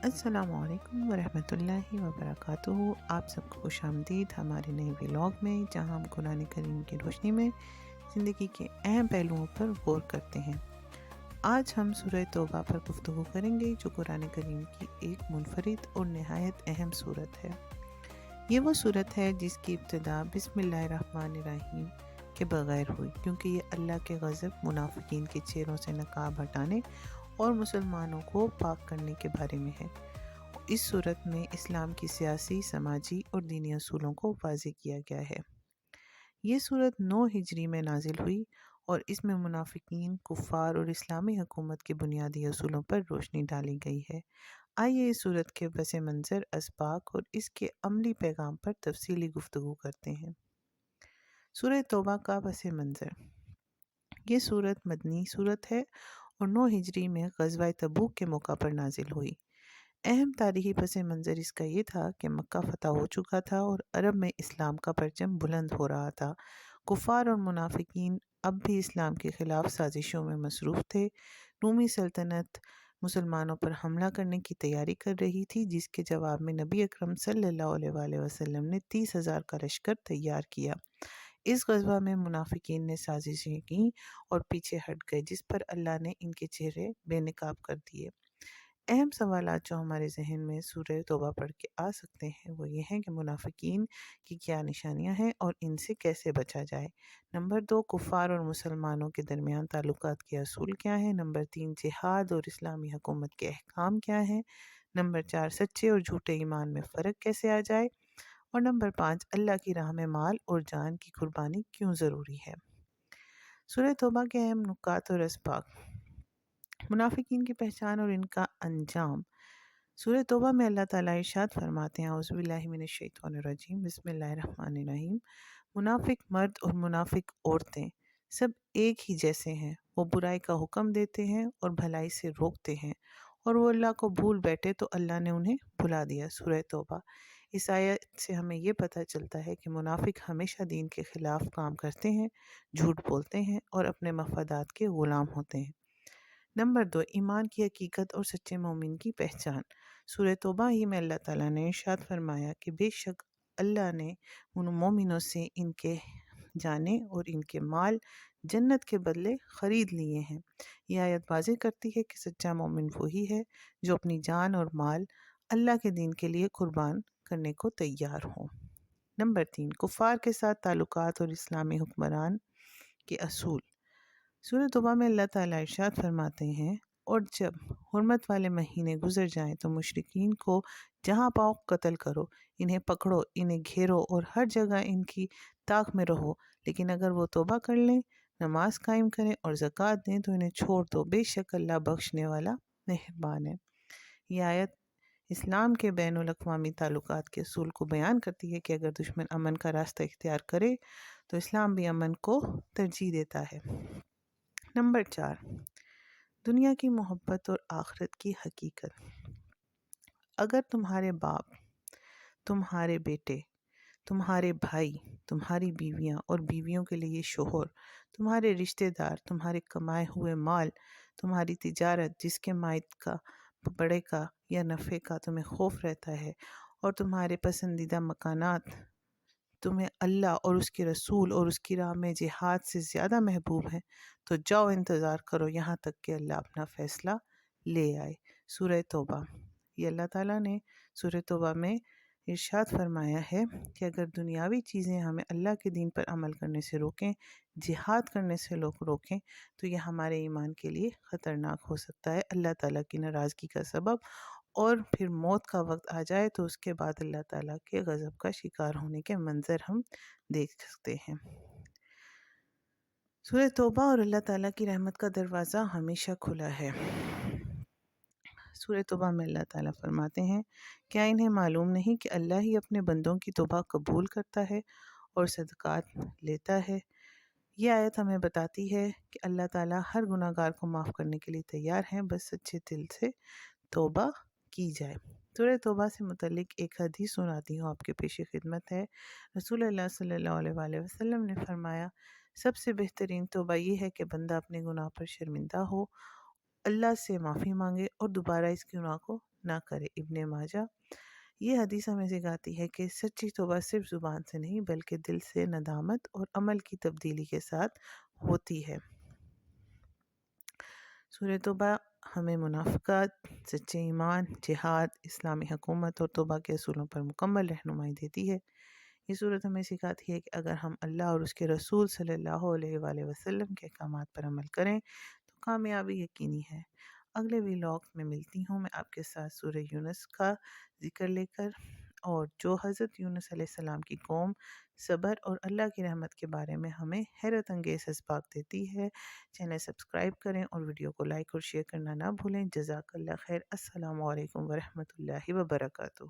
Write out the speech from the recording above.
السلام علیکم ورحمۃ اللہ وبرکاتہ۔ آپ سب کو خوش آمدید ہمارے نئے ولاگ میں، جہاں ہم قرآن کریم کی روشنی میں زندگی کے اہم پہلوؤں پر غور کرتے ہیں۔ آج ہم سورہ توبہ پر گفتگو کریں گے، جو قرآن کریم کی ایک منفرد اور نہایت اہم صورت ہے۔ یہ وہ صورت ہے جس کی ابتدا بسم اللہ الرحمن الرحیم کے بغیر ہوئی، کیونکہ یہ اللہ کے غضب، منافقین کے چہروں سے نقاب ہٹانے اور مسلمانوں کو پاک کرنے کے بارے میں ہے۔ اس صورت میں اسلام کی سیاسی، سماجی اور دینی اصولوں کو واضح کیا گیا ہے۔ یہ صورت 9 ہجری میں نازل ہوئی اور اس میں منافقین، کفار اور اسلامی حکومت کے بنیادی اصولوں پر روشنی ڈالی گئی ہے۔ آئیے اس صورت کے پس منظر، اسباق اور اس کے عملی پیغام پر تفصیلی گفتگو کرتے ہیں۔ سورہ توبہ کا پس منظر۔ یہ صورت مدنی صورت ہے اور 9 ہجری میں غزوہ تبوک کے موقع پر نازل ہوئی۔ اہم تاریخی پس منظر اس کا یہ تھا کہ مکہ فتح ہو چکا تھا اور عرب میں اسلام کا پرچم بلند ہو رہا تھا۔ کفار اور منافقین اب بھی اسلام کے خلاف سازشوں میں مصروف تھے۔ رومی سلطنت مسلمانوں پر حملہ کرنے کی تیاری کر رہی تھی، جس کے جواب میں نبی اکرم صلی اللہ علیہ وآلہ وسلم نے 30,000 کا لشکر تیار کیا۔ اس غزوہ میں منافقین نے سازشیں کیں اور پیچھے ہٹ گئے، جس پر اللہ نے ان کے چہرے بے نقاب کر دیے۔ اہم سوالات جو ہمارے ذہن میں سورہ توبہ پڑھ کے آ سکتے ہیں وہ یہ ہیں کہ منافقین کی کیا نشانیاں ہیں اور ان سے کیسے بچا جائے۔ نمبر 2، کفار اور مسلمانوں کے درمیان تعلقات کے اصول کیا ہیں۔ نمبر 3، جہاد اور اسلامی حکومت کے احکام کیا ہیں۔ نمبر 4، سچے اور جھوٹے ایمان میں فرق کیسے آ جائے۔ اور نمبر 5، اللہ کی راہ میں مال اور جان کی قربانی کیوں ضروری ہے۔ سورہ توبہ کے اہم نکات اور اسباق۔ منافقین کی پہچان اور ان کا انجام۔ سورہ توبہ میں اللہ تعالیٰ ارشاد فرماتے ہیں، اعوذ باللہ من الشیطان الرجیم، بسم اللہ الرحمن الرحیم۔ منافق مرد اور منافق عورتیں سب ایک ہی جیسے ہیں، وہ برائی کا حکم دیتے ہیں اور بھلائی سے روکتے ہیں، اور وہ اللہ کو بھول بیٹھے تو اللہ نے انہیں بھلا دیا۔ سورہ توبہ۔ اس آیت سے ہمیں یہ پتہ چلتا ہے کہ منافق ہمیشہ دین کے خلاف کام کرتے ہیں، جھوٹ بولتے ہیں اور اپنے مفادات کے غلام ہوتے ہیں۔ نمبر 2، ایمان کی حقیقت اور سچے مومن کی پہچان۔ سورہ توبہ ہی میں اللہ تعالیٰ نے ارشاد فرمایا کہ بے شک اللہ نے ان مومنوں سے ان کے جانیں اور ان کے مال جنت کے بدلے خرید لیے ہیں۔ یہ آیت واضح کرتی ہے کہ سچا مومن وہی ہے جو اپنی جان اور مال اللہ کے دین کے لیے قربان کرنے کو تیار ہو۔ نمبر 3، کفار کے ساتھ تعلقات اور اسلامی حکمران کے اصول۔ سورہ توبہ میں اللہ تعالیٰ ارشاد فرماتے ہیں، اور جب حرمت والے مہینے گزر جائیں تو مشرکین کو جہاں پاؤ قتل کرو، انہیں پکڑو، انہیں گھیرو اور ہر جگہ ان کی طاق میں رہو، لیکن اگر وہ توبہ کر لیں، نماز قائم کریں اور زکوٰۃ دیں تو انہیں چھوڑ دو، بے شک اللہ بخشنے والا مہربان ہے۔ یہ آیت اسلام کے بین الاقوامی تعلقات کے اصول کو بیان کرتی ہے کہ اگر دشمن امن کا راستہ اختیار کرے تو اسلام بھی امن کو ترجیح دیتا ہے۔ نمبر 4، دنیا کی محبت اور آخرت کی حقیقت۔ اگر تمہارے باپ، تمہارے بیٹے، تمہارے بھائی، تمہاری بیویاں اور بیویوں کے لیے شوہر، تمہارے رشتہ دار، تمہارے کمائے ہوئے مال، تمہاری تجارت جس کے مائد کا، بڑے کا یا نفع کا تمہیں خوف رہتا ہے، اور تمہارے پسندیدہ مکانات تمہیں اللہ اور اس کے رسول اور اس کی راہ میں جہاد سے زیادہ محبوب ہیں، تو جاؤ، انتظار کرو یہاں تک کہ اللہ اپنا فیصلہ لے آئے۔ سورہ توبہ۔ یہ اللہ تعالیٰ نے سورہ توبہ میں ارشاد فرمایا ہے کہ اگر دنیاوی چیزیں ہمیں اللہ کے دین پر عمل کرنے سے روکیں، جہاد کرنے سے لوگ روکیں، تو یہ ہمارے ایمان کے لیے خطرناک ہو سکتا ہے، اللہ تعالیٰ کی ناراضگی کا سبب، اور پھر موت کا وقت آ جائے تو اس کے بعد اللہ تعالیٰ کے غضب کا شکار ہونے کے منظر ہم دیکھ سکتے ہیں۔ سورہ توبہ اور اللہ تعالیٰ کی رحمت کا دروازہ ہمیشہ کھلا ہے۔ سورہ توبہ میں اللہ تعالیٰ فرماتے ہیں، کیا انہیں معلوم نہیں کہ اللہ ہی اپنے بندوں کی توبہ قبول کرتا ہے اور صدقات لیتا ہے۔ یہ آیت ہمیں بتاتی ہے کہ اللہ تعالیٰ ہر گناہ گار کو معاف کرنے کے لیے تیار ہیں، بس سچے دل سے توبہ کی جائے۔ سورہ توبہ سے متعلق ایک حدیث سناتی ہوں، آپ کے پیش خدمت ہے۔ رسول اللہ صلی اللہ علیہ وآلہ وسلم نے فرمایا، سب سے بہترین توبہ یہ ہے کہ بندہ اپنے گناہ پر شرمندہ ہو اللہ سے معافی مانگے اور دوبارہ اس گناہ کو نہ کرے۔ ابن ماجہ۔ یہ حدیث ہمیں سکھاتی ہے کہ سچی توبہ صرف زبان سے نہیں بلکہ دل سے ندامت اور عمل کی تبدیلی کے ساتھ ہوتی ہے۔ سورہ توبہ ہمیں منافقت، سچے ایمان، جہاد، اسلامی حکومت اور توبہ کے اصولوں پر مکمل رہنمائی دیتی ہے۔ یہ صورت ہمیں سکھاتی ہے کہ اگر ہم اللہ اور اس کے رسول صلی اللہ علیہ وآلہ وسلم کے احکامات پر عمل کریں تو کامیابی یقینی ہے۔ اگلے ویلاگ میں ملتی ہوں میں آپ کے ساتھ سورہ یونس کا ذکر لے کر، اور جو حضرت یونس علیہ السلام کی قوم صبر اور اللہ کی رحمت کے بارے میں ہمیں حیرت انگیز اسباق دیتی ہے۔ چینل سبسکرائب کریں اور ویڈیو کو لائک اور شیئر کرنا نہ بھولیں۔ جزاک اللہ خیر۔ السلام علیکم ورحمۃ اللہ وبرکاتہ۔